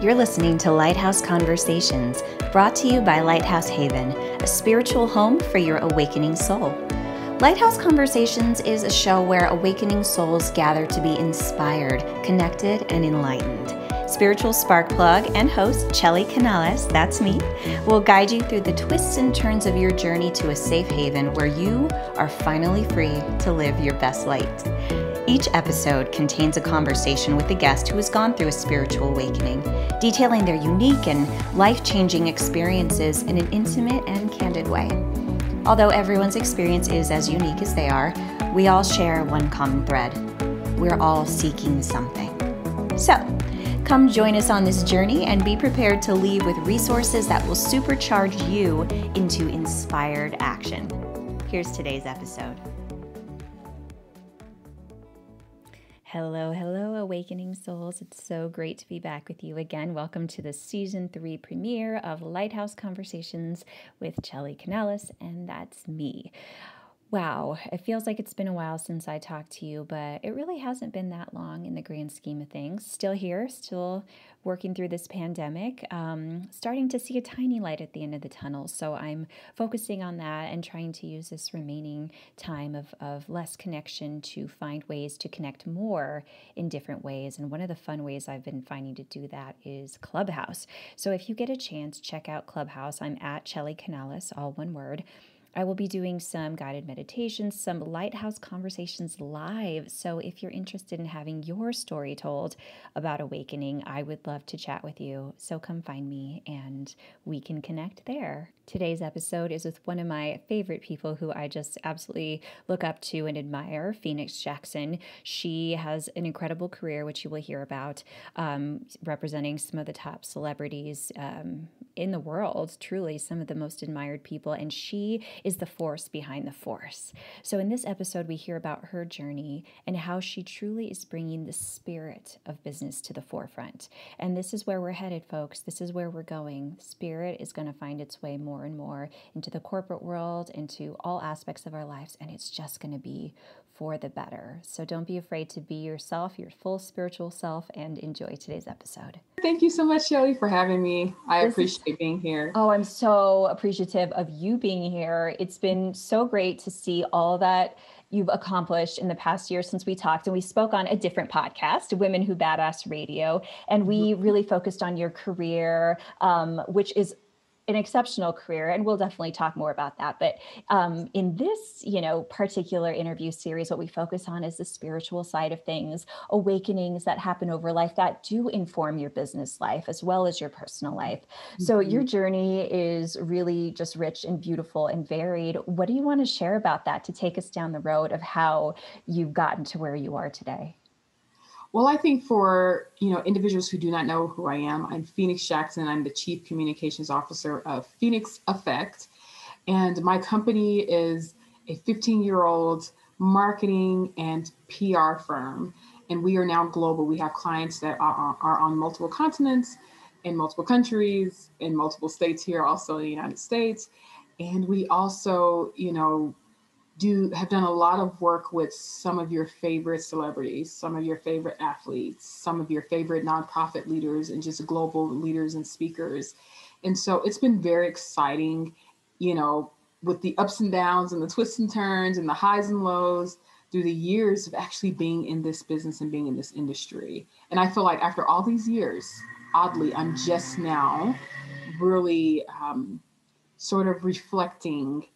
You're listening to Lighthouse Conversations, brought to you by Lighthouse Haven, a spiritual home for your awakening soul. Lighthouse Conversations is a show where awakening souls gather to be inspired, connected, and enlightened. Spiritual spark plug and host Chelley, that's me, will guide you through the twists and turns of your journey to a safe haven where you are finally free to live your best light. Each episode contains a conversation with a guest who has gone through a spiritual awakening, detailing their unique and life-changing experiences in an intimate and candid way. Although everyone's experience is as unique as they are, we all share one common thread. We're all seeking something. So, come join us on this journey and be prepared to leave with resources that will supercharge you into inspired action. Here's today's episode. Hello, awakening souls. It's so great to be back with you again. Welcome to the Season 3 premiere of Lighthouse Conversations with Chelley, and that's me. Wow, it feels like it's been a while since I talked to you, but it really hasn't been that long in the grand scheme of things. Still here, still working through this pandemic, starting to see a tiny light at the end of the tunnel. So I'm focusing on that and trying to use this remaining time of less connection to find ways to connect more in different ways. And one of the fun ways I've been finding to do that is Clubhouse. So if you get a chance, check out Clubhouse. I'm at Chelley, all one word. I will be doing some guided meditations, some Lighthouse Conversations live. So if you're interested in having your story told about awakening, I would love to chat with you. So come find me and we can connect there. Today's episode is with one of my favorite people who I just absolutely look up to and admire, Phoenix Jackson. She has an incredible career, which you will hear about, representing some of the top celebrities in the world, truly some of the most admired people, and she is the force behind the force. So in this episode, we hear about her journey and how she truly is bringing the spirit of business to the forefront. And this is where we're headed, folks. This is where we're going. Spirit is going to find its way more and more into the corporate world, into all aspects of our lives, and it's just going to be for the better. So don't be afraid to be yourself, your full spiritual self, and enjoy today's episode. Thank you so much, Chelley, for having me. I appreciate being here. Oh, I'm so appreciative of you being here. It's been so great to see all that you've accomplished in the past year since we talked, and we spoke on a different podcast, Women Who Badass Radio, and we really focused on your career, which is an exceptional career, and we'll definitely talk more about that. But in this, particular interview series, what we focus on is the spiritual side of things, awakenings that happen over life that do inform your business life as well as your personal life. Mm-hmm. So your journey is really just rich and beautiful and varied. What do you want to share about that to take us down the road of how you've gotten to where you are today? Well, I think for, individuals who do not know who I am, I'm Phoenix Jackson. I'm the Chief Communications Officer of Phoenix Effect. And my company is a 15-year-old marketing and PR firm. And we are now global. We have clients that are on multiple continents, in multiple countries, in multiple states here, also in the United States. And we also, have done a lot of work with some of your favorite celebrities, some of your favorite athletes, some of your favorite nonprofit leaders, and just global leaders and speakers. And so it's been very exciting, with the ups and downs and the twists and turns and the highs and lows through the years of actually being in this business and being in this industry. And I feel like after all these years, oddly, I'm just now really sort of reflecting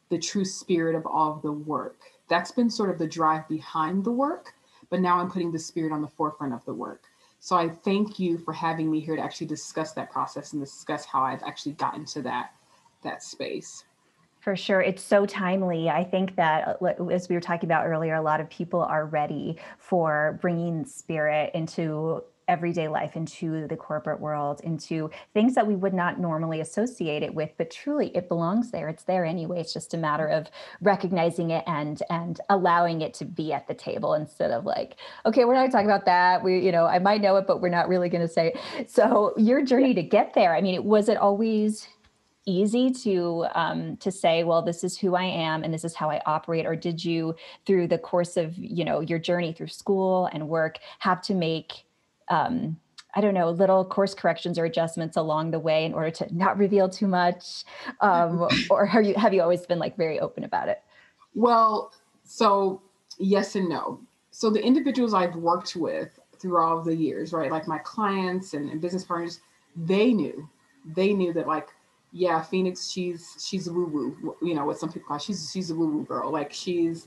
the true spirit of all of the work. That's been sort of the drive behind the work, but now I'm putting the spirit on the forefront of the work. So I thank you for having me here to actually discuss that process and discuss how I've actually gotten to that space. For sure. It's so timely. I think that, as we were talking about earlier, a lot of people are ready for bringing spirit into everyday life, into the corporate world, into things that we would not normally associate it with, but truly it belongs there. It's there anyway. It's just a matter of recognizing it and allowing it to be at the table instead of like, okay, we're not going to talk about that. I might know it, but we're not really going to say it. So your journey to get there, I mean, was it always easy to say, well, this is who I am and this is how I operate? Or did you, through the course of, your journey through school and work, have to make I don't know, little course corrections or adjustments along the way in order to not reveal too much? Or have you always been like very open about it? Well, so yes and no. So the individuals I've worked with through all the years, right, like my clients and business partners, they knew, they knew that like, yeah, Phoenix, she's a woo woo, you know, what some people call she's a woo woo girl. Like she's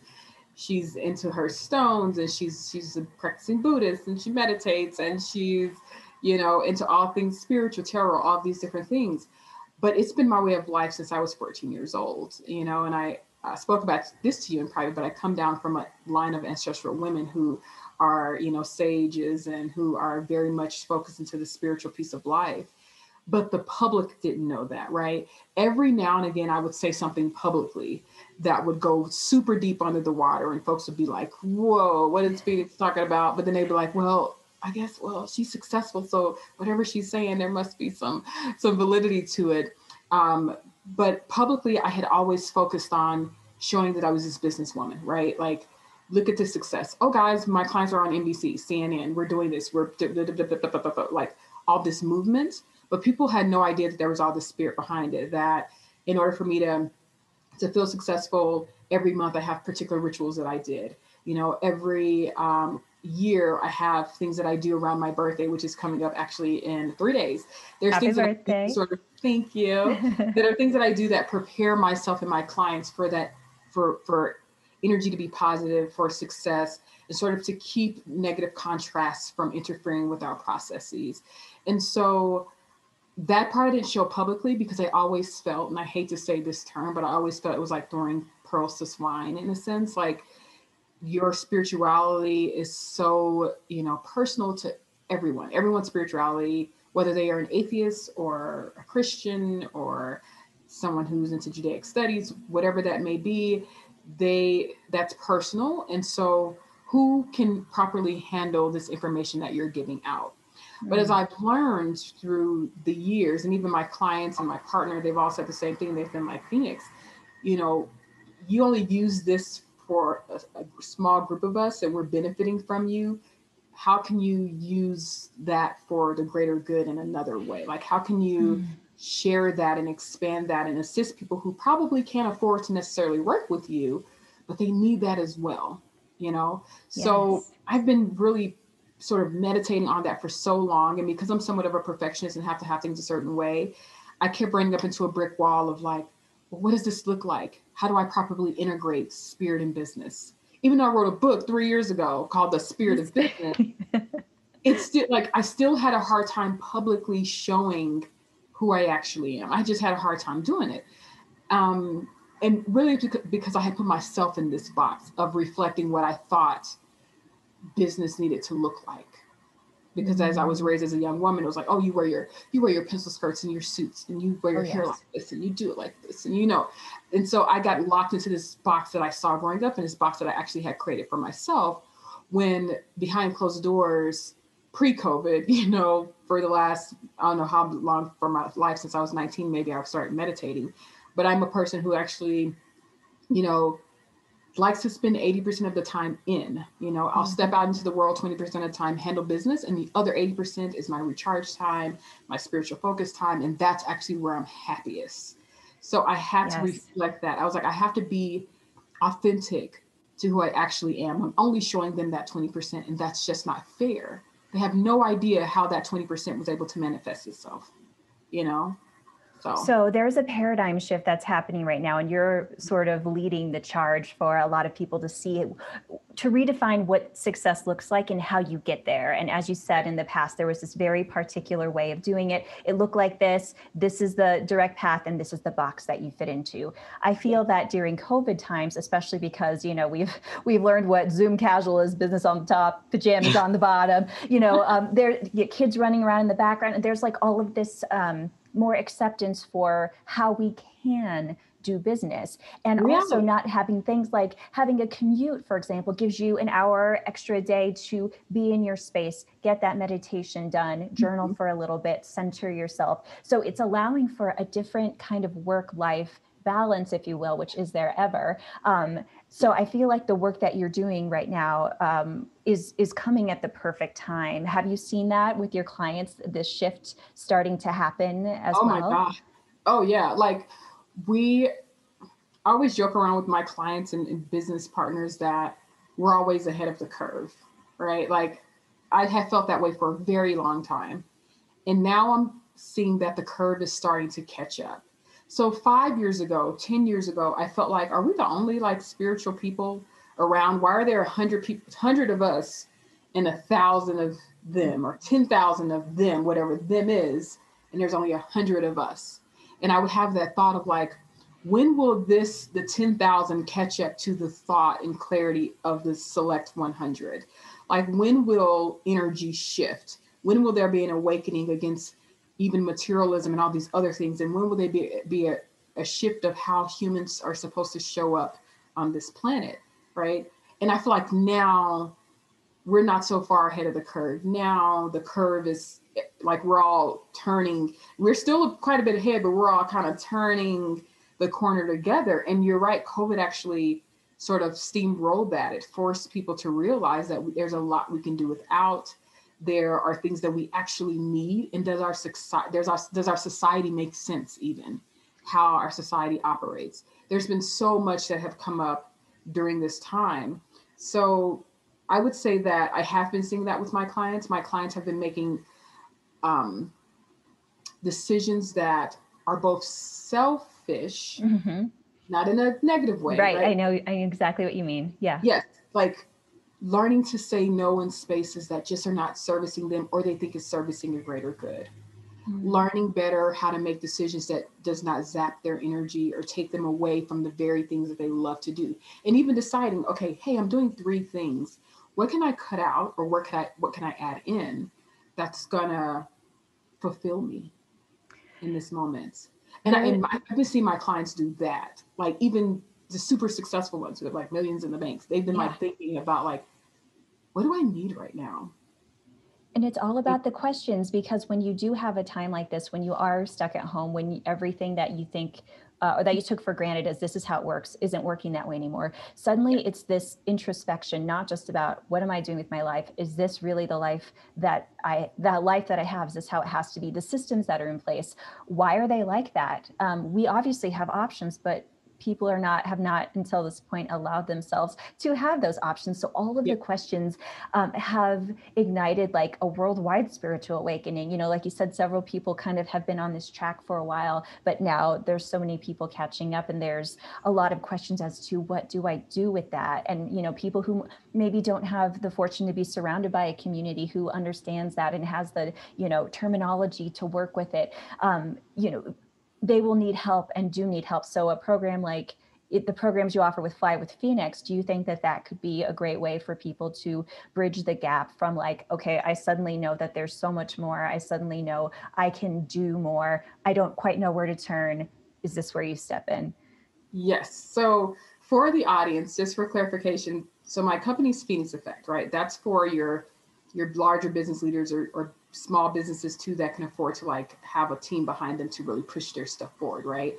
into her stones and she's a practicing Buddhist and she meditates and she's, you know, into all things spiritual, tarot, all these different things. But it's been my way of life since I was 14 years old, you know, and I spoke about this to you in private, but I come down from a line of ancestral women who are, you know, sages and who are very much focused into the spiritual piece of life. But the public didn't know that, right? Every now and again, I would say something publicly that would go super deep under the water, and folks would be like, whoa, what is Phoenix talking about? But then they'd be like, well, I guess, well, she's successful. So whatever she's saying, there must be some validity to it. But publicly, I had always focused on showing that I was this businesswoman, right? Like, look at the success. Oh, guys, my clients are on NBC, CNN. We're doing this. We're like all this movement. But people had no idea that there was all this spirit behind it, that in order for me to feel successful every month, I have particular rituals that I did. You know, every year I have things that I do around my birthday, which is coming up actually in 3 days. There's Happy things that I do birthday. sort of, thank you, that are things that I do that prepare myself and my clients for that, for energy to be positive, for success, and sort of to keep negative contrasts from interfering with our processes. And so that part I didn't show publicly because I always felt, and I hate to say this term, but I always felt it was like throwing pearls to swine in a sense. Like your spirituality is so, you know, personal to everyone, everyone's spirituality, whether they are an atheist or a Christian or someone who's into Judaic studies, whatever that may be, that's personal. And so who can properly handle this information that you're giving out? But as Mm. I've learned through the years, and even my clients and my partner, they've all said the same thing. They've been like, Phoenix, you know, you only use this for a small group of us and we're benefiting from you. How can you use that for the greater good in another way? Like, how can you Mm. share that and expand that and assist people who probably can't afford to necessarily work with you, but they need that as well, you know? So Yes. I've been really sort of meditating on that for so long. And because I'm somewhat of a perfectionist and have to have things a certain way, I kept running up into a brick wall of like, well, what does this look like? How do I properly integrate spirit and business? Even though I wrote a book 3 years ago called The Spirit of Business, it's still like I still had a hard time publicly showing who I actually am. I just had a hard time doing it. Um, and really because I had put myself in this box of reflecting what I thought business needed to look like. Because as I was Mm. raised as a young woman, it was like, oh, you wear your pencil skirts and your suits, and you wear Oh, your hair like yes. this, and you do it like this, and you know. And so I got locked into this box that I saw growing up, and this box that I actually had created for myself. When behind closed doors, pre-COVID, you know, for the last I don't know how long for my life since I was 19, maybe I started meditating, but I'm a person who actually, you know, likes to spend 80% of the time in. You know, I'll step Mhm. out into the world 20% of the time, handle business, and the other 80% is my recharge time, my spiritual focus time, and that's actually where I'm happiest. So I had to Yes. reflect that. I was like, I have to be authentic to who I actually am. I'm only showing them that 20%, and that's just not fair. They have no idea how that 20% was able to manifest itself, you know? So So there's a paradigm shift that's happening right now, and you're sort of leading the charge for a lot of people to see, to redefine what success looks like and how you get there. And as you said in the past, there was this very particular way of doing it. It looked like this. This is the direct path, and this is the box that you fit into. I feel that during COVID times, especially because we've learned what Zoom casual is: business on the top, pajamas on the bottom. There kids running around in the background, and there's like all of this. More acceptance for how we can do business, and also reality. not having things like having a commute, for example, gives you an hour extra a day to be in your space, get that meditation done, journal Mhm. for a little bit, center yourself. So it's allowing for a different kind of work life balance, if you will, which is there ever. So I feel like the work that you're doing right now is coming at the perfect time. Have you seen that with your clients, this shift starting to happen as Oh my well? God. Oh yeah. Like we I always joke around with my clients and business partners that we're always ahead of the curve, right? Like I have felt that way for a very long time. And now I'm seeing that the curve is starting to catch up. So 5 years ago, 10 years ago, I felt like, are we the only like spiritual people around? Why are there 100 people, 100 of us and 1,000 of them or 10,000 of them, whatever them is, and there's only 100 of us? And I would have that thought of like, when will the 10,000 catch up to the thought and clarity of the select 100? Like, when will energy shift? When will there be an awakening against even materialism and all these other things? And when will there be a shift of how humans are supposed to show up on this planet, right? And I feel like now we're not so far ahead of the curve. Now the curve is like we're all turning. We're still quite a bit ahead, but we're all kind of turning the corner together. And you're right, COVID actually sort of steamrolled that. It forced people to realize that there's a lot we can do without. There are things that we actually need, and does our society make sense? Even how our society operates. There's been so much that have come up during this time. So I would say that I have been seeing that with my clients. My clients have been making um, decisions that are both selfish, Mm-hmm. not in a negative way, Right. right? I know exactly what you mean. Yeah. Yes, like learning to say no in spaces that just are not servicing them or they think is servicing a greater good. Mm. Learning better how to make decisions that does not zap their energy or take them away from the very things that they love to do. And even deciding, okay, hey, I'm doing three things. What can I cut out or what can I add in that's gonna fulfill me in this moment? There, I've been seeing my clients do that. Like even the super successful ones with like millions in the banks, they've been yeah. like thinking about like, what do I need right now? And it's all And about the questions, because when you do have a time like this, when you are stuck at home, when everything that you think or that you took for granted as this is how it works isn't working that way anymore, yeah, suddenly it's this introspection, not just about what am I doing with my life? Is this really the life that life that I have? Is this how it has to be? The systems that are in place, why are they like that? We obviously have options, but people have not until this point allowed themselves to have those options. So all of yeah, the questions have ignited like a worldwide spiritual awakening. You know, like you said, several people kind of have been on this track for a while, but now there's so many people catching up, and there's a lot of questions as to what do I do with that? And, you know, people who maybe don't have the fortune to be surrounded by a community who understands that and has the, you know, terminology to work with it, you know, they will need help and do need help. So a program like the programs you offer with Fly with Phoenix, do you think that that could be a great way for people to bridge the gap from like, okay, I suddenly know that there's so much more. I suddenly know I can do more. I don't quite know where to turn. Is this where you step in? yes. So for the audience, just for clarification, so my company's Phoenix Effect, right? That's for your larger business leaders or small businesses too that can afford to like have a team behind them to really push their stuff forward, right?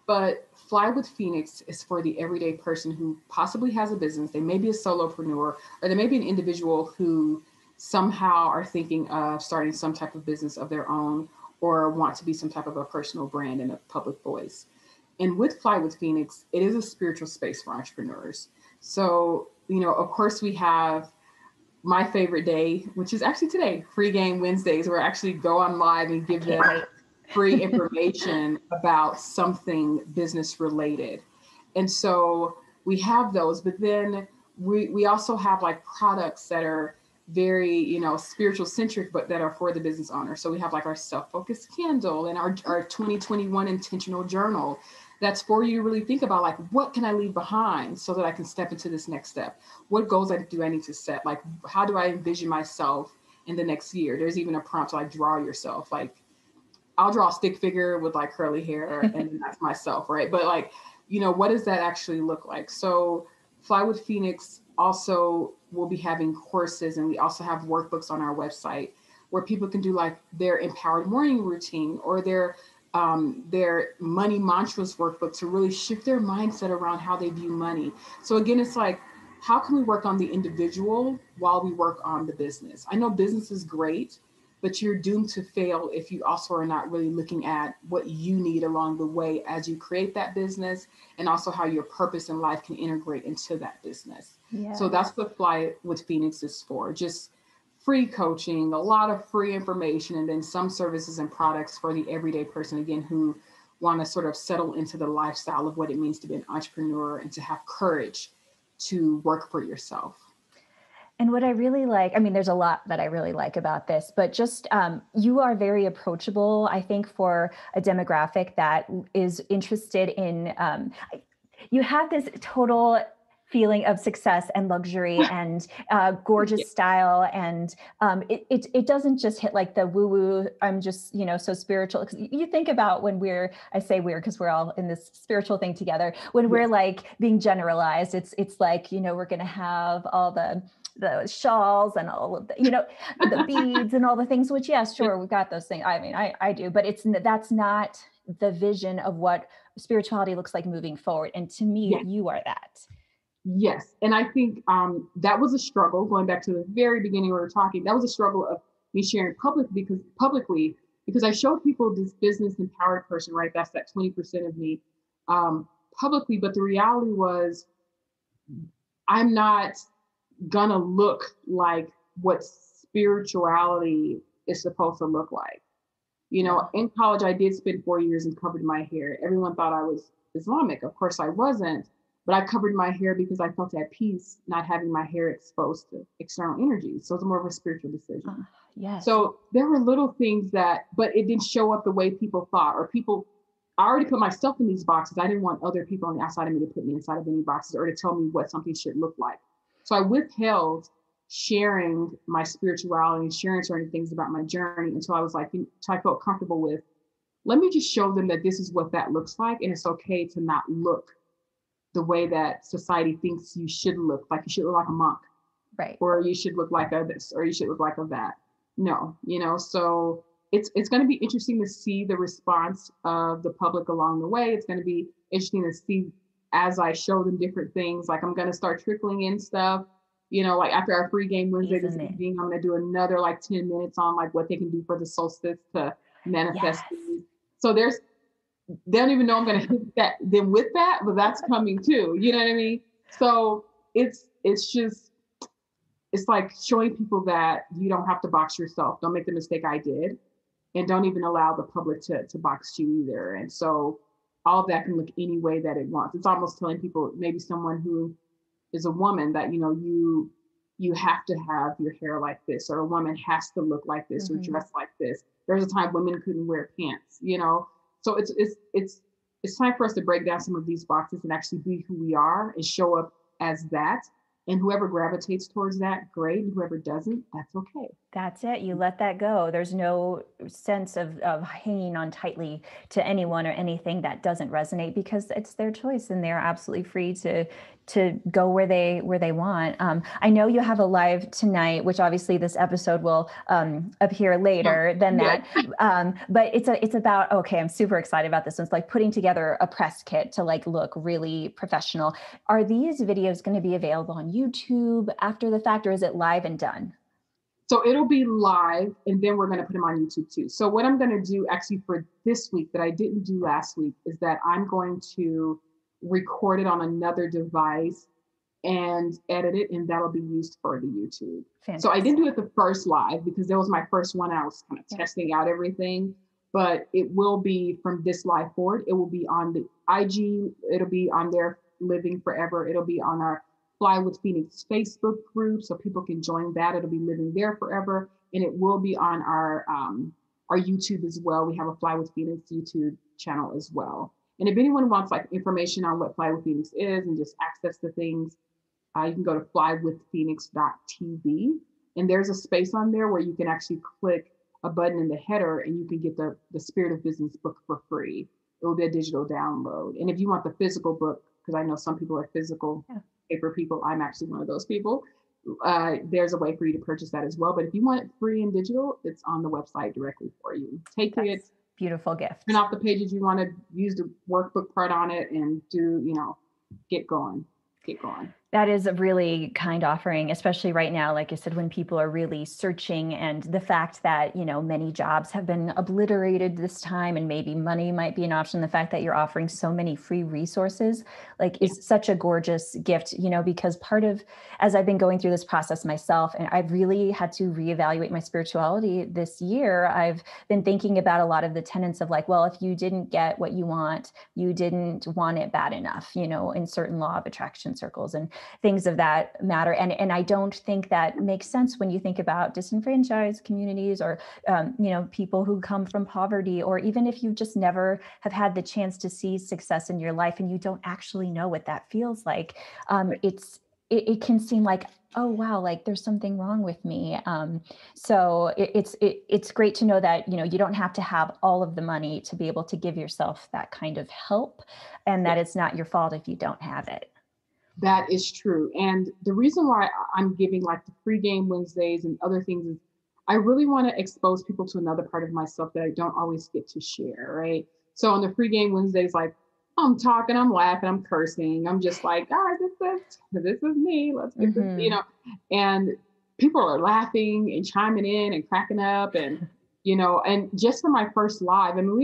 But Fly with Phoenix is for the everyday person who possibly has a business. They may be a solopreneur, or they may be an individual who somehow are thinking of starting some type of business of their own or want to be some type of a personal brand and a public voice. And with Fly with Phoenix, it is a spiritual space for entrepreneurs. So, you know, of course, we have my favorite day, which is actually today, Free Game Wednesdays, where I actually go on live and I give can't them wait. free information about something business related. And so we have those, but then we also have like products that are very, you know, spiritual centric, but that are for the business owner. So we have like our self-focused candle and our 2021 intentional journal. That's for you to really think about like, what can I leave behind so that I can step into this next step? What goals do I need to set? Like, how do I envision myself in the next year? There's even a prompt to like draw yourself. Like, I'll draw a stick figure with like curly hair and that's myself, right? But like, you know, what does that actually look like? So Fly with Phoenix also will be having courses, and we also have workbooks on our website where people can do like their empowered morning routine or their their money mantras workbook to really shift their mindset around how they view money. So again, it's like, how can we work on the individual while we work on the business? I know business is great, but you're doomed to fail if you also are not really looking at what you need along the way as you create that business, and also how your purpose in life can integrate into that business. So Yes. that's what Fly with Phoenix is for. Just free coaching, a lot of free information, and then some services and products for the everyday person, again, who want to sort of settle into the lifestyle of what it means to be an entrepreneur and to have courage to work for yourself. And what I really like, I mean, there's a lot that I really like about this, but just you are very approachable, I think, for a demographic that is interested in, you have this total feeling of success and luxury and Yeah. gorgeous style. And it doesn't just hit like the woo woo, I'm just, so spiritual. 'Cause you think about when I say we're because we're all in this spiritual thing together, when we're Yes. like being generalized, it's like, we're going to have all the shawls and all of the beads and all the things, which, yes, Yes. sure, we've got those things. I mean, I do, but that's not the vision of what spirituality looks like moving forward. And to me, Yes. you are that. Yes. And I think that was a struggle, going back to the very beginning we were talking, that was a struggle of me sharing publicly, because I showed people this business empowered person, right? That's that 20% of me, publicly. But the reality was, I'm not gonna look like what spirituality is supposed to look like. No. In college, I did spend 4 years and covered my hair. Everyone thought I was Islamic. Of course, I wasn't, but I covered my hair because I felt at peace not having my hair exposed to external energy. So it's more of a spiritual decision. Yes. So there were little things but it didn't show up the way people thought, or people. I already put myself in these boxes. I didn't want other people on the outside of me to put me inside of any boxes or to tell me what something should look like. So I withheld sharing my spirituality and sharing certain things about my journey until I was like, until I felt comfortable with, let me just show them that this is what that looks like. And it's okay to not look the way that society thinks you should look. Like you should look like a monk, Right. or you should look like a this, or you should look like a that. No, so it's going to be interesting to see the response of the public along the way. It's going to be interesting to see as I show them different things. Like I'm going to start trickling in stuff. Like after our free game Wednesday this Isn't it? evening, I'm going to do another like 10 minutes on like what they can do for the solstice to manifest Yes. things. So they don't even know I'm going to hit that them with that, but that's coming too. You know what I mean? So it's just, it's like showing people that you don't have to box yourself. Don't make the mistake I did, and don't even allow the public to box you either. And so all of that can look any way that it wants. It's almost telling people, maybe someone who is a woman, that you have to have your hair like this, or a woman has to look like this or Mm-hmm. dress like this. There's a time women couldn't wear pants. So it's time for us to break down some of these boxes and actually be who we are and show up as that. And whoever gravitates towards that, great. And whoever doesn't, that's okay. That's it. You let that go. There's no sense of hanging on tightly to anyone or anything that doesn't resonate, because it's their choice and they're absolutely free to go where they want. I know you have a live tonight, which obviously this episode will appear No, later than yes. that. But it's about, okay, I'm super excited about this one. It's like putting together a press kit to like look really professional. Are these videos going to be available on YouTube after the fact, or is it live and done? So it'll be live, and then we're going to put them on YouTube too. So what I'm going to do actually for this week that I didn't do last week is that I'm going to record it on another device and edit it, and that'll be used for the YouTube. So I didn't Fantastic. do it the first live because that was my first one. I was kind of Yeah. testing out everything, but it will be from this live forward. It will be on the IG. It'll be on there living forever. It'll be on our Fly with Phoenix Facebook group, so people can join that. It'll be living there forever, and it will be on our YouTube as well. We have a Fly with Phoenix YouTube channel as well. And if anyone wants like information on what Fly with Phoenix is and just access to things, you can go to flywithphoenix.tv, and there's a space on there where you can actually click a button in the header and you can get the Spirit of Business book for free. It will be a digital download. And if you want the physical book, because I know some people are physical Yeah. paper people, I'm actually one of those people. There's a way for you to purchase that as well. But if you want it free and digital, it's on the website directly for you. Take That's it, Beautiful gift. Print off the pages you want to use the workbook part on it and do, get going, get going. That is a really kind offering, especially right now, like I said, when people are really searching, and the fact that, many jobs have been obliterated this time and maybe money might be an option. The fact that you're offering so many free resources, like, Yeah. is such a gorgeous gift, because as I've been going through this process myself, and I've really had to reevaluate my spirituality this year, I've been thinking about a lot of the tenets of like, well, if you didn't get what you want, you didn't want it bad enough, in certain law of attraction circles and things of that matter. And I don't think that makes sense when you think about disenfranchised communities, or, people who come from poverty, or even if you just never have had the chance to see success in your life and you don't actually know what that feels like. It can seem like, oh, wow, like there's something wrong with me. So it's great to know that, you don't have to have all of the money to be able to give yourself that kind of help, and that it's not your fault if you don't have it. That is true. And the reason why I'm giving like the free game Wednesdays and other things is I really want to expose people to another part of myself that I don't always get to share, right? So on the free game Wednesdays, like I'm talking, I'm laughing, I'm cursing. I'm just like, guys, this is me. Let's get this, and people are laughing and chiming in and cracking up, and and just for my first live, I mean,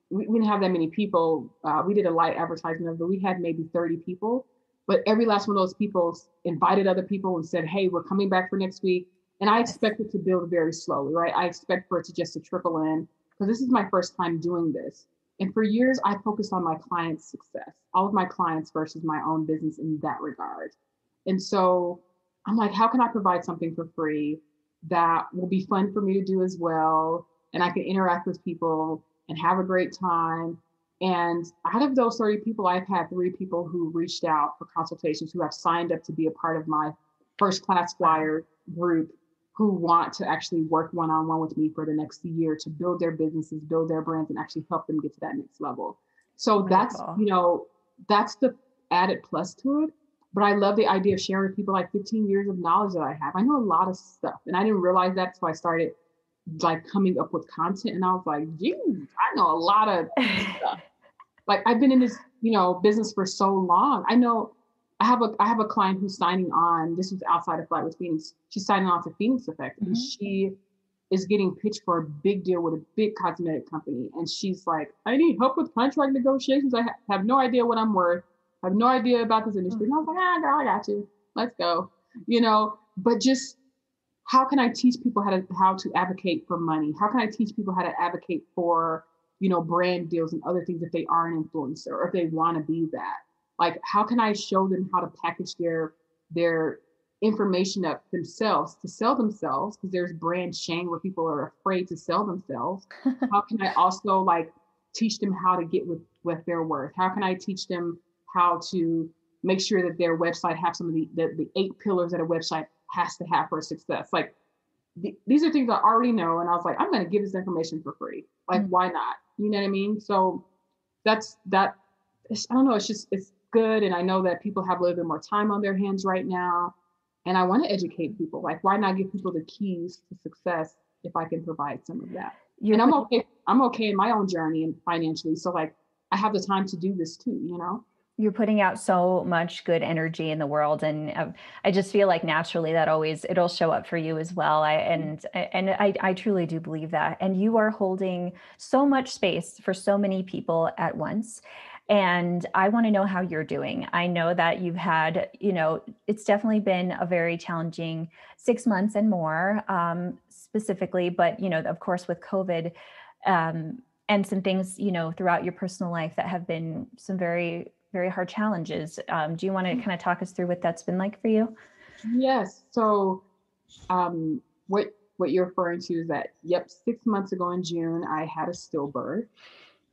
we didn't have that many people. We did a light advertisement of it, but we had maybe 30 people. But every last one of those people invited other people and said, hey, we're coming back for next week. And I expect it to build very slowly, right? I expect for it to just to trickle in, because this is my first time doing this. And for years, I focused on my clients' success, all of my clients versus my own business in that regard. And so I'm like, how can I provide something for free that will be fun for me to do as well? And I can interact with people and have a great time. And out of those 30 people, I've had 3 people who reached out for consultations, who have signed up to be a part of my first class flyer group, who want to actually work one-on-one with me for the next year to build their businesses, build their brands, and actually help them get to that next level. So Wonderful. that's the added plus to it. But I love the idea of sharing with people like 15 years of knowledge that I have. I know a lot of stuff, and I didn't realize that, so I started like coming up with content, and I was like, geez, I know a lot of stuff. Like I've been in this, business for so long. I know I have a client who's signing on. This was outside of Flight with Phoenix. She's signing on to Phoenix Effect, and she is getting pitched for a big deal with a big cosmetic company. And she's like, I need help with contract negotiations. I have no idea what I'm worth. I have no idea about this industry. And I was like, girl, I got you. Let's go. But just how can I teach people how to advocate for money? How can I teach people how to advocate for, brand deals and other things if they are an influencer or if they want to be that? Like, how can I show them how to package their information up themselves to sell themselves? Because there's brand shame where people are afraid to sell themselves. How can I also like teach them how to get with their worth? How can I teach them how to make sure that their website have some of the 8 pillars that a website has to have for success? Like these are things I already know. And I was like, I'm going to give this information for free. Like, why not? You know what I mean? So that's that. I don't know. It's good. And I know that people have a little bit more time on their hands right now. And I want to educate people. Like, why not give people the keys to success if I can provide some of that? And I'm okay. I'm okay in my own journey and financially. So like, I have the time to do this too, You're putting out so much good energy in the world, and I just feel like naturally that it'll show up for you as well. I truly do believe that, and you are holding so much space for so many people at once. And I want to know how you're doing. I know that you've had, it's definitely been a very challenging 6 months and more, specifically, but of course with COVID, and some things, throughout your personal life that have been some very, very hard challenges. Do you want to kind of talk us through what that's been like for you? Yes. So what you're referring to is that, 6 months ago in June, I had a stillbirth,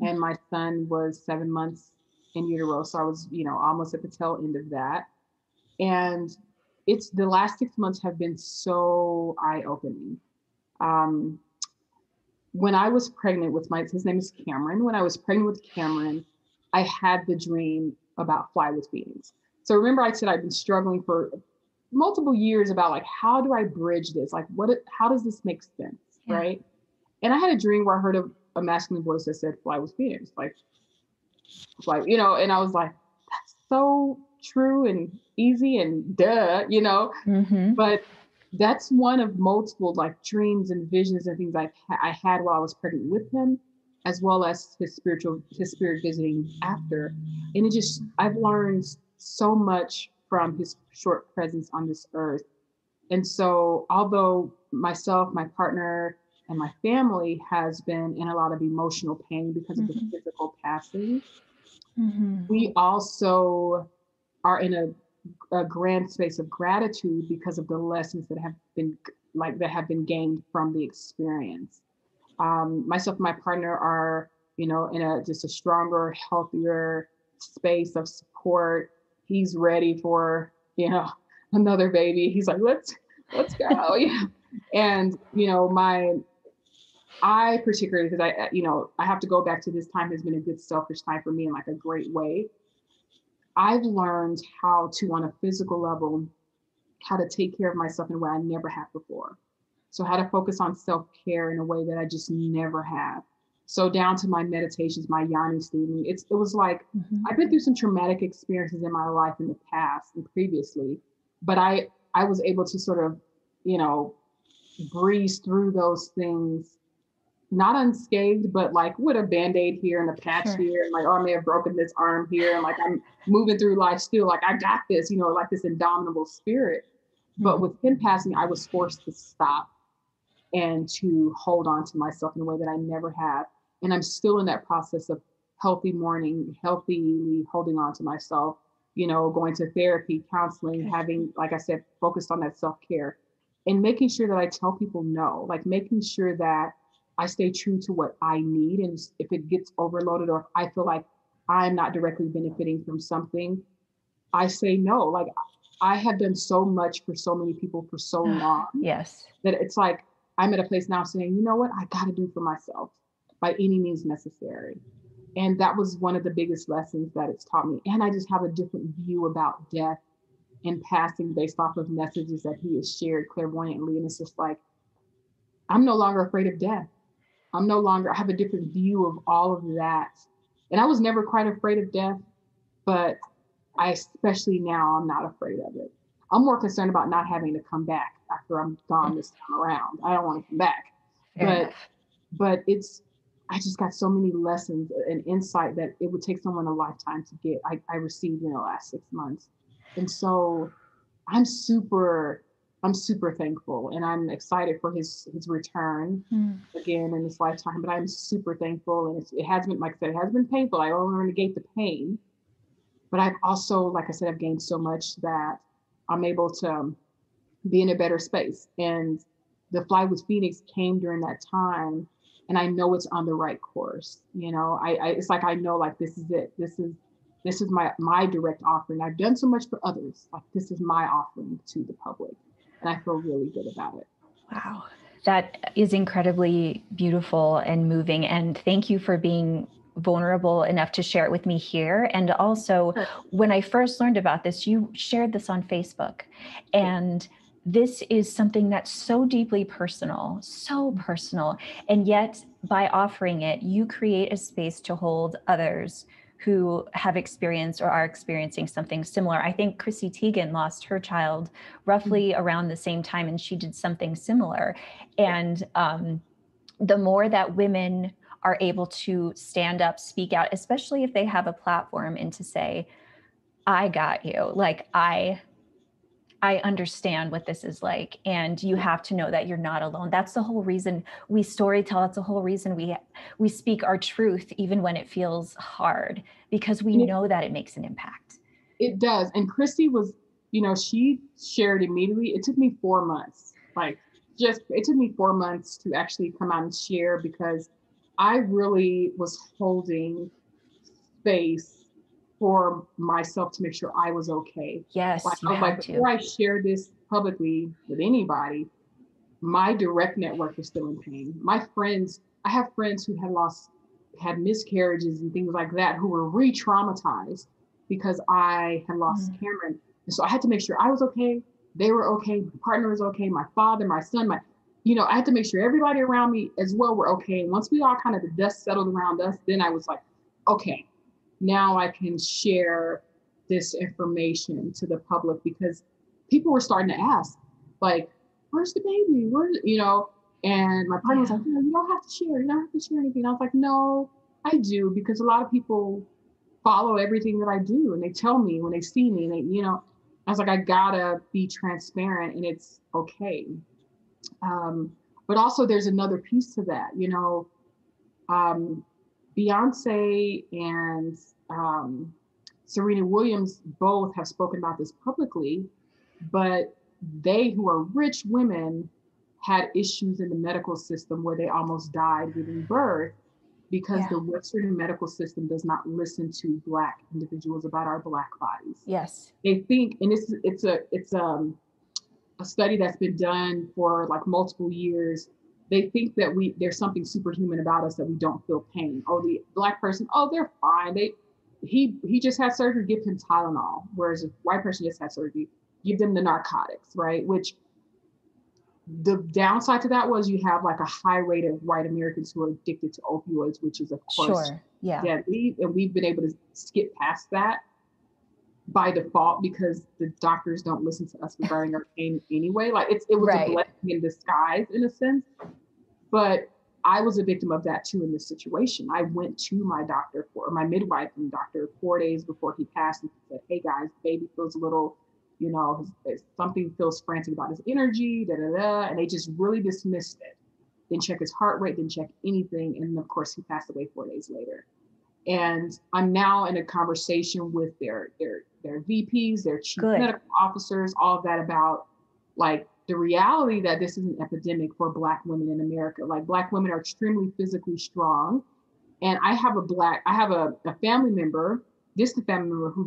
and my son was 7 months in utero. So I was, almost at the tail end of that. And it's the last 6 months have been so eye-opening. When I was pregnant with his name is Cameron. When I was pregnant with Cameron, I had the dream about Fly with Phoenix. So remember I said I've been struggling for multiple years about like, how do I bridge this? Like how does this make sense? Yeah. Right. And I had a dream where I heard a masculine voice that said, fly with Phoenix, like, and I was like, that's so true and easy and duh, Mm-hmm. but that's one of multiple like dreams and visions and things I had while I was pregnant with him, as well as his spirit visiting after. And I've learned so much from his short presence on this earth. And so, although myself, my partner, and my family has been in a lot of emotional pain because of the Mm-hmm. physical passing, Mm-hmm. we also are in a grand space of gratitude because of the lessons that have been gained from the experience. Myself and my partner are, in just a stronger, healthier space of support. He's ready for, another baby. He's like, let's go. Yeah. And, I particularly, because I have to go back to this time has been a good selfish time for me in like a great way. I've learned how to, on a physical level, how to take care of myself in a way I never have before. So how to focus on self-care in a way that I just never have. So down to my meditations, my yoni steaming. It was like Mm-hmm. I've been through some traumatic experiences in my life in the past and previously, but I was able to sort of, you know, breeze through those things, not unscathed, but like with a band-aid here and a patch Sure. here, and like, oh, I may have broken this arm here, and like I'm moving through life still, like I got this, like this indomitable spirit. But Mm-hmm. with him passing, I was forced to stop and to hold on to myself in a way that I never have. And I'm still in that process of healthy mourning, healthily holding on to myself, going to therapy, counseling, Good. having, like I said, focused on that self care and making sure that I tell people no, like making sure that I stay true to what I need. And if it gets overloaded or if I feel like I'm not directly benefiting from something, I say no. Like I have done so much for so many people for so long Yes. that it's like I'm at a place now saying, you know what, I got to do for myself by any means necessary. And that was one of the biggest lessons that it's taught me. And I just have a different view about death and passing based off of messages that he has shared clairvoyantly. And it's just like, I'm no longer afraid of death. I have a different view of all of that. And I was never quite afraid of death, but I especially now I'm not afraid of it. I'm more concerned about not having to come back after I'm gone this time around. I don't want to come back. Fair But enough. I just got so many lessons and insight that it would take someone a lifetime to get. I received in the last 6 months. And so I'm super, I'm super thankful and I'm excited for his return Mm. again in this lifetime. But I'm super thankful. And it has been, like I said, it has been painful. I don't want to negate the pain, but I've also, like I said, I've gained so much that I'm able to be in a better space. And the Fly with Phoenix came during that time. And I know it's on the right course. It's like I know like this is it. This is my direct offering. I've done so much for others. Like this is my offering to the public. And I feel really good about it. Wow. That is incredibly beautiful and moving. And thank you for being vulnerable enough to share it with me here. And also, Sure. when I first learned about this, you shared this on Facebook. And this is something that's so deeply personal, so personal. And yet, by offering it, you create a space to hold others who have experienced or are experiencing something similar. I think Chrissy Teigen lost her child roughly around the same time, and she did something similar. And the more that women are able to stand up, speak out, especially if they have a platform, and to say, I got you, like I understand what this is like, and you have to know that you're not alone. That's the whole reason we storytell. That's the whole reason we speak our truth, even when it feels hard, because we And it, know that it makes an impact. it does. And Christy was, she shared immediately. It took me 4 months. It took me 4 months to actually come out and share because I really was holding space for myself to make sure I was okay. Like Yes, you I was like, had before to. I share this publicly with anybody, my direct network was still in pain. I have friends who had miscarriages and things like that who were re-traumatized because I had lost Mm. Cameron. And so I had to make sure I was okay, they were okay, my partner was okay, my father, my son, I had to make sure everybody around me as well were okay. And once we all kind of, the dust settled around us, then I was like, okay, now I can share this information to the public, because people were starting to ask, like, where's the baby? And my partner was like, you don't have to share. You don't have to share anything. I was like, no, I do, because a lot of people follow everything that I do, and they tell me when they see me, and I was like, I gotta be transparent, and it's okay. But also there's another piece to that, Beyonce and Serena Williams both have spoken about this publicly, but they, who are rich women, had issues in the medical system where they almost died giving birth, because the Western medical system does not listen to Black individuals about our Black bodies. Yes. They think, and it's a study that's been done for like multiple years. They think that there's something superhuman about us, that we don't feel pain. Oh, the Black person, oh, they're fine. He just had surgery, give him Tylenol. Whereas a white person just had surgery, give them the narcotics, right? Which the downside to that was you have like a high rate of white Americans who are addicted to opioids, which is of course deadly. And we've been able to skip past that by default, because the doctors don't listen to us regarding our pain anyway. Like it was a blessing in disguise in a sense. But I was a victim of that too in this situation. I went to my midwife and doctor 4 days before he passed, and said, hey guys, baby feels a little, something feels frantic about his energy, and they just really dismissed it. Didn't check his heart rate, didn't check anything. And of course he passed away 4 days later. And I'm now in a conversation with their VPs, their chief medical officers, all of that, about like the reality that this is an epidemic for Black women in America. Like Black women are extremely physically strong. And I have a family member, distant family member, who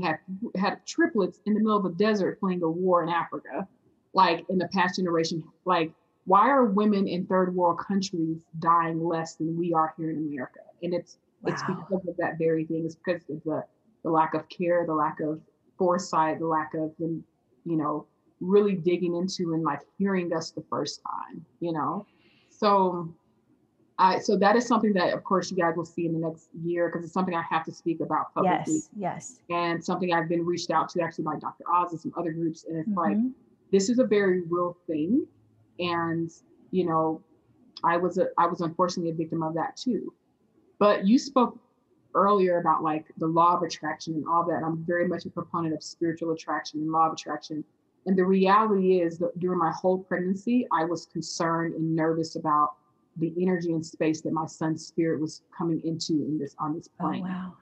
had triplets in the middle of the desert fleeing a war in Africa, like in the past generation. Like, why are women in third world countries dying less than we are here in America? And it's because of that very thing. It's because of the lack of care, the lack of foresight, the lack of them, really digging into and like hearing us the first time, So that is something that, of course, you guys will see in the next year, because it's something I have to speak about publicly. Yes. And something I've been reached out to actually by Dr. Oz and some other groups. And it's like, this is a very real thing. And, I was unfortunately a victim of that too. But you spoke earlier about like the law of attraction and all that. I'm very much a proponent of spiritual attraction and law of attraction. And the reality is that during my whole pregnancy, I was concerned and nervous about the energy and space that my son's spirit was coming into on this plane. Oh, wow.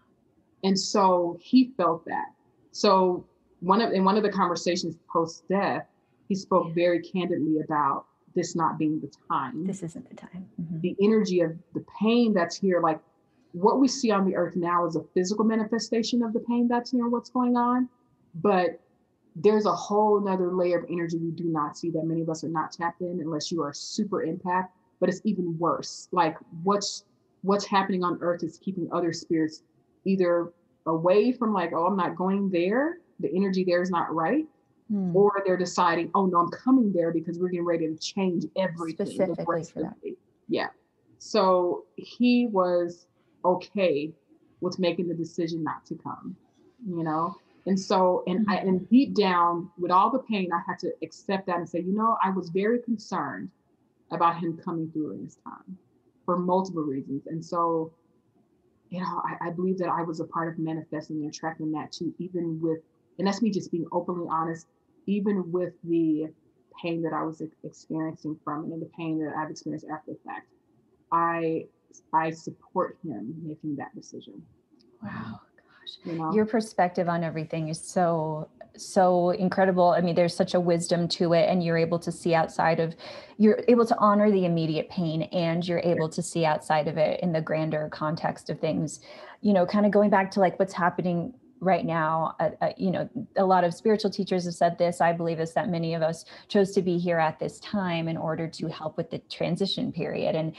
And so he felt that. So in one of the conversations post-death, he spoke very candidly about this not being the time. This isn't the time. Mm-hmm. The energy of the pain that's here, like what we see on the earth now is a physical manifestation of the pain that's here, what's going on. But there's a whole nother layer of energy we do not see, that many of us are not tapped in unless you are super empath. But it's even worse. Like what's happening on earth is keeping other spirits either away from, like, oh, I'm not going there, the energy there is not right. Or they're deciding, oh no, I'm coming there because we're getting ready to change everything. Specifically for that. Yeah. So he was okay with making the decision not to come, And so, and deep down with all the pain, I had to accept that and say, I was very concerned about him coming through in this time for multiple reasons. And so, I believe that I was a part of manifesting and attracting that too, even with, and that's me just being openly honest, even with the pain that I was experiencing from it and the pain that I've experienced after the fact. I support him making that decision. Wow. Your perspective on everything is so incredible. I mean, there's such a wisdom to it, and you're able to see you're able to honor the immediate pain, and you're able to see outside of it in the grander context of things, kind of going back to like what's happening right now, a lot of spiritual teachers have said this, I believe, is that many of us chose to be here at this time in order to help with the transition period. And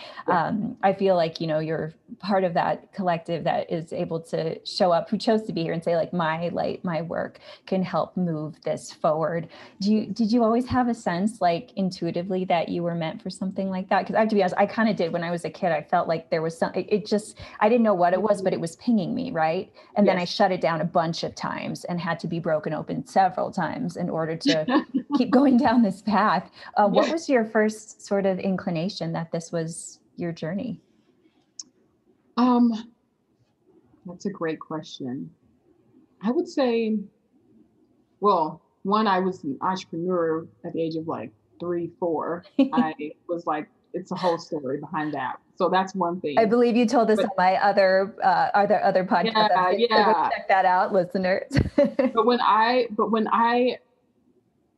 I feel like, you're part of that collective that is able to show up, who chose to be here and say, like, my light, my work can help move this forward. Did you always have a sense, like, intuitively, that you were meant for something like that? Because I have to be honest, I kind of did. When I was a kid, I felt like there was I didn't know what it was, but it was pinging me, right? And then I shut it down a bunch of times and had to be broken open several times in order to keep going down this path. What was your first sort of inclination that this was your journey? That's a great question. I would say, well, one, I was an entrepreneur at the age of like 3, 4. I was like, it's a whole story behind that. So that's one thing. I believe you told us on my other podcast. Yeah. So check that out, listeners. But when I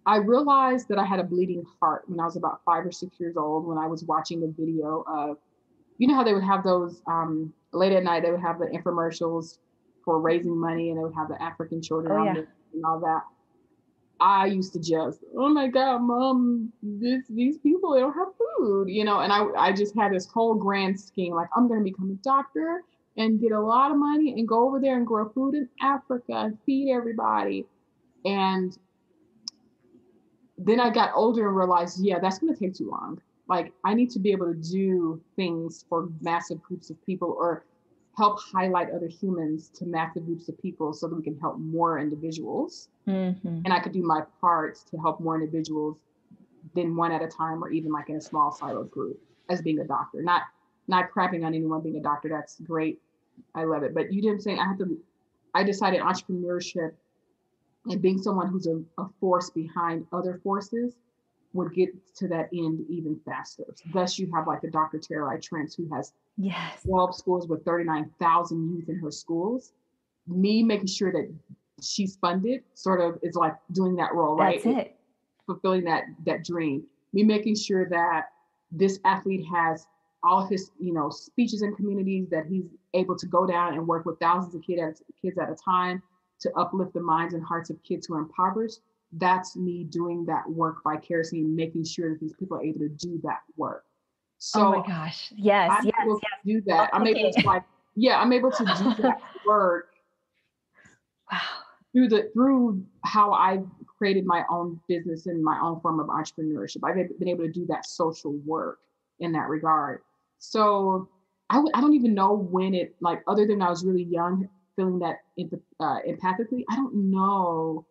realized that I had a bleeding heart when I was about 5 or 6 years old, when I was watching a video of, how they would have those late at night, they would have the infomercials for raising money, and they would have the African children and all that. I used to just, oh my God, Mom, these people, they don't have food, and I just had this whole grand scheme, like, I'm going to become a doctor and get a lot of money and go over there and grow food in Africa and feed everybody. And then I got older and realized, that's going to take too long. Like, I need to be able to do things for massive groups of people, or help highlight other humans to massive groups of people, so that we can help more individuals. Mm-hmm. And I could do my part to help more individuals than one at a time, or even like in a small siloed group, as being a doctor. Not crapping on anyone being a doctor. That's great. I love it. But you know what I'm saying? I decided entrepreneurship and being someone who's a force behind other forces would get to that end even faster. Thus, you have like the Dr. Tererai Trent, who has 12 schools with 39,000 youth in her schools. Me making sure that she's funded sort of is like doing that role, right? That's it. Fulfilling that dream. Me making sure that this athlete has all his, speeches in communities, that he's able to go down and work with thousands of kids at a time to uplift the minds and hearts of kids who are impoverished. That's me doing that work vicariously and making sure that these people are able to do that work. So, oh my gosh, yes, I'm able to do that. I'm able to do that work. Wow. Through how I created my own business and my own form of entrepreneurship. I've been able to do that social work in that regard. So I don't even know when it, like, other than I was really young, feeling that empathically, I don't know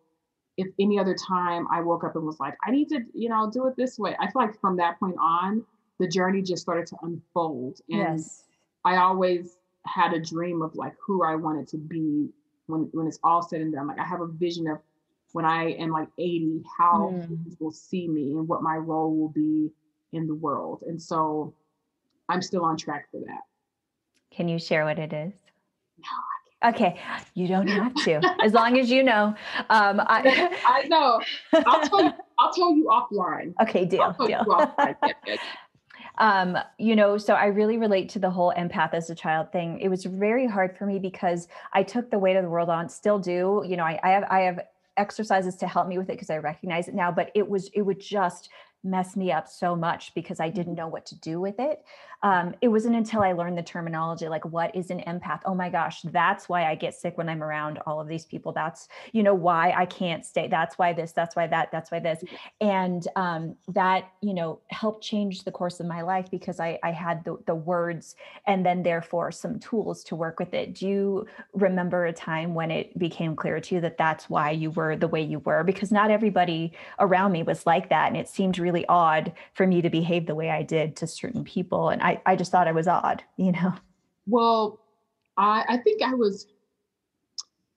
if any other time I woke up and was like, I need to, do it this way. I feel like from that point on, the journey just started to unfold. And I always had a dream of like who I wanted to be when it's all said and done. Like, I have a vision of when I am like 80, how people will see me and what my role will be in the world. And so I'm still on track for that. Can you share what it is? No. Okay, you don't have to, as long as you know. I know. I'll tell you offline. Okay, deal. You offline. So I really relate to the whole empath as a child thing. It was very hard for me because I took the weight of the world on, still do. I have exercises to help me with it because I recognize it now, but it would just mess me up so much because I didn't know what to do with it. It wasn't until I learned the terminology, like, what is an empath? Oh my gosh, that's why I get sick when I'm around all of these people. That's, why I can't stay. That's why this, that's why that, that's why this. And that, helped change the course of my life because I had the words and then therefore some tools to work with it. Do you remember a time when it became clear to you that that's why you were the way you were? Because not everybody around me was like that. And it seemed really odd for me to behave the way I did to certain people. And I just thought I was odd, Well, I think I was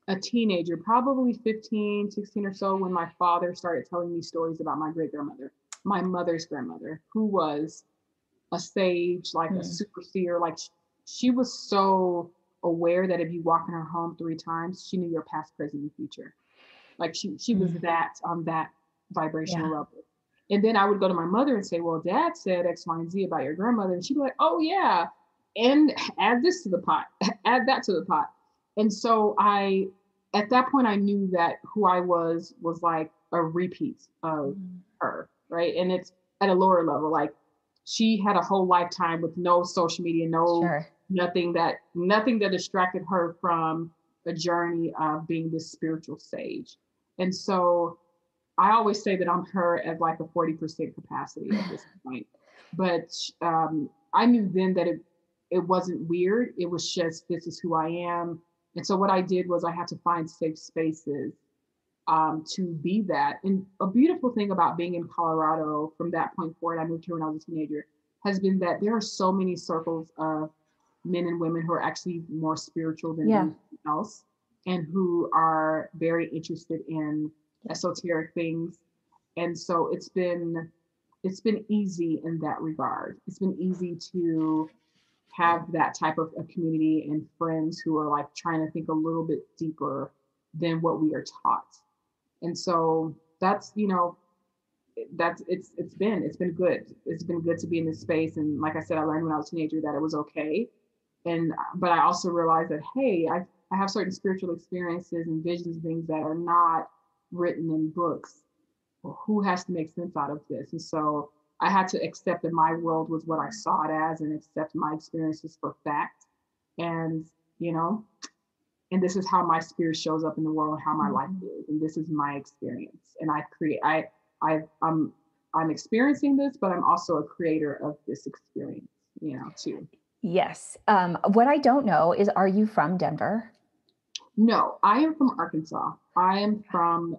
a teenager, probably 15, 16 or so, when my father started telling me stories about my great-grandmother, my mother's grandmother, who was a sage, like a super seer. Like, she was so aware that if you walk in her home 3 times, she knew your past, present, and future. Like, she was that on that vibrational level. And then I would go to my mother and say, well, Dad said X, Y, and Z about your grandmother. And she'd be like, oh yeah, and add this to the pot, add that to the pot. And so I at that point I knew that who I was like a repeat of Mm. her, right? And it's at a lower level. Like she had a whole lifetime with no social media, no Sure. nothing that distracted her from the journey of being this spiritual sage. And so I always say that I'm her at like a 40% capacity at this point. But I knew then that it wasn't weird. It was just this is who I am. And so what I did was I had to find safe spaces to be that. And a beautiful thing about being in Colorado from that point forward, I moved here when I was a teenager, has been that there are so many circles of men and women who are actually more spiritual than Yeah. anything else and who are very interested in esoteric things. And so it's been easy in that regard. It's been easy to have that type of a community and friends who are like trying to think a little bit deeper than what we are taught. And so that's, that's it's been good. It's been good to be in this space. And like I said, I learned when I was a teenager that it was okay. And but I also realized that hey, I have certain spiritual experiences and visions, things that are not written in books. Well, who has to make sense out of this? And so I had to accept that my world was what I saw it as and accept my experiences for fact. And, you know, and this is how my spirit shows up in the world, how my life Mhm. is. And this is my experience. And I, I'm experiencing this, but I'm also a creator of this experience, too. Yes. What I don't know is, are you from Denver? No, I am from Arkansas. I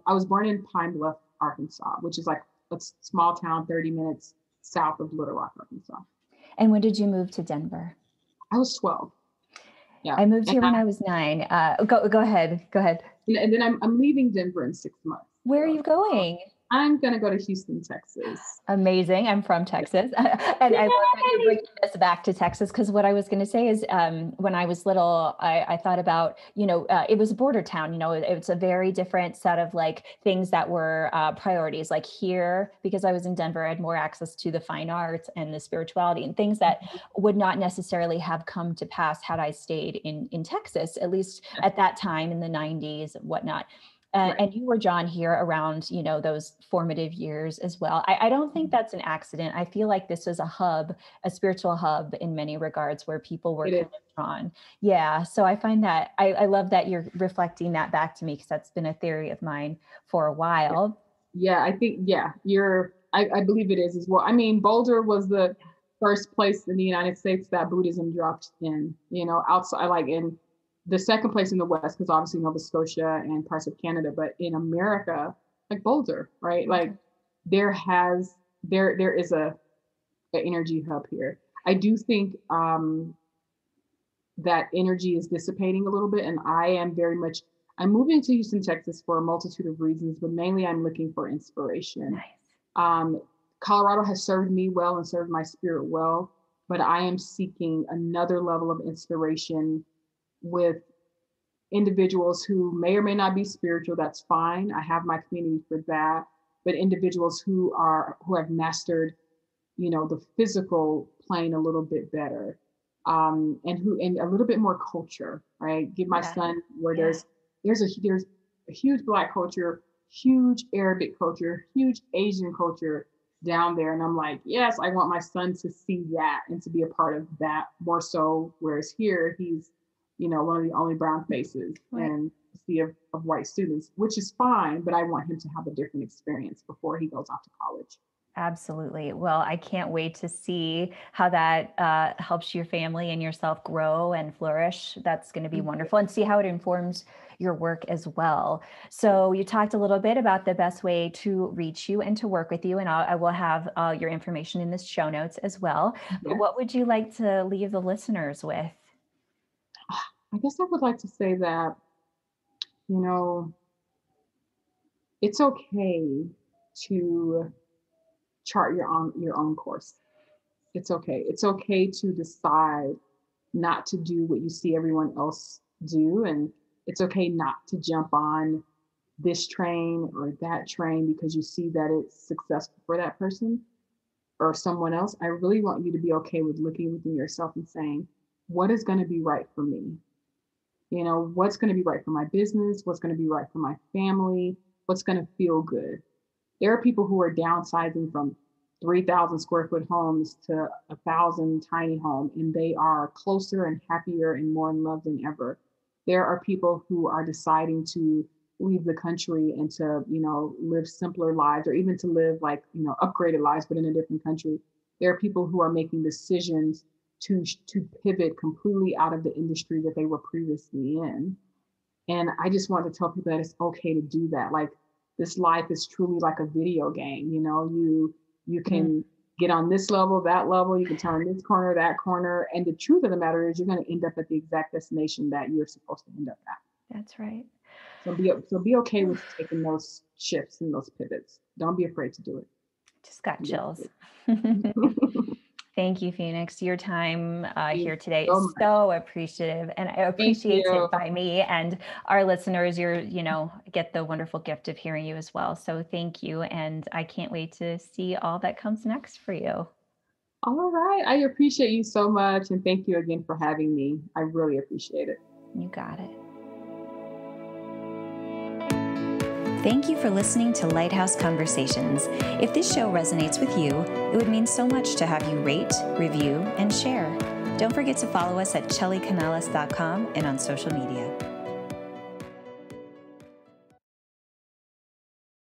was born in Pine Bluff, Arkansas, which is like a small town 30 minutes south of Little Rock, Arkansas. And when did you move to Denver? I was 12. Yeah. I moved And, here when I was 9. Go ahead. Go ahead. and then I'm leaving Denver in 6 months. Where are So you going? I'm going to go to Houston, Texas. Amazing. I'm from Texas. And I love that you're Yay! bringing this back to Texas because what I was going to say is when I was little, I thought about, it was a border town, it's a very different set of like things that were priorities. Like here, because I was in Denver, I had more access to the fine arts and the spirituality and things that would not necessarily have come to pass had I stayed in Texas, at least at that time in the 90s and whatnot. Right. And you were John here around, those formative years as well. I don't think that's an accident. I feel like this was a hub, a spiritual hub in many regards where people were It kind is. of drawn. Yeah. So I find that I love that you're reflecting that back to me because that's been a theory of mine for a while. Yeah, I think, yeah, I believe it is as well. I mean, Boulder was the first place in the United States that Buddhism dropped in, outside, like in the second place in the West, because obviously Nova Scotia and parts of Canada, but in America, like Boulder, right? Like there is a energy hub here. I do think that energy is dissipating a little bit, and I'm moving to Houston, Texas for a multitude of reasons, but mainly I'm looking for inspiration. Nice. um, Colorado has served me well and served my spirit well, but I am seeking another level of inspiration with individuals who may or may not be spiritual. That's fine. I have my community for that. But individuals who have mastered, the physical plane a little bit better, and a little bit more culture. Right. Give my Yeah. son where Yeah. there's a huge Black culture, huge Arabic culture, huge Asian culture down there. And I'm like, yes, I want my son to see that and to be a part of that more so. Whereas here, he's, one of the only brown faces Right. in a sea of white students, which is fine, but I want him to have a different experience before he goes off to college. Absolutely. Well, I can't wait to see how that helps your family and yourself grow and flourish. That's going to be wonderful, and see how it informs your work as well. So, you talked a little bit about the best way to reach you and to work with you, and I will have your information in the show notes as well. But Yes. what would you like to leave the listeners with? I guess I would like to say that, you know, it's okay to chart your own course. It's okay. It's okay to decide not to do what you see everyone else do. And it's okay not to jump on this train or that train because you see that it's successful for that person or someone else. I really want you to be okay with looking within yourself and saying, what is going to be right for me? What's going to be right for my business, what's going to be right for my family, what's going to feel good. There are people who are downsizing from 3,000 square foot homes to 1,000 tiny home, and they are closer and happier and more in love than ever. There are people who are deciding to leave the country and to, live simpler lives, or even to live like, upgraded lives, but in a different country. There are people who are making decisions to pivot completely out of the industry that they were previously in. And I just want to tell people that it's okay to do that. Like, this life is truly like a video game. You can get on this level, that level, you can turn this corner, that corner. And the truth of the matter is you're going to end up at the exact destination that you're supposed to end up at. That's right. So be okay with taking those shifts and those pivots. Don't be afraid to do it. Just got chills. Thank you, Phoenix. Your time here today is so appreciative, and I appreciate it by me and our listeners. Get the wonderful gift of hearing you as well. So thank you, and I can't wait to see all that comes next for you. All right. I appreciate you so much, and thank you again for having me. I really appreciate it. You got it. Thank you for listening to Lighthouse Conversations. If this show resonates with you, it would mean so much to have you rate, review, and share. Don't forget to follow us at ChelleyCanales.com and on social media.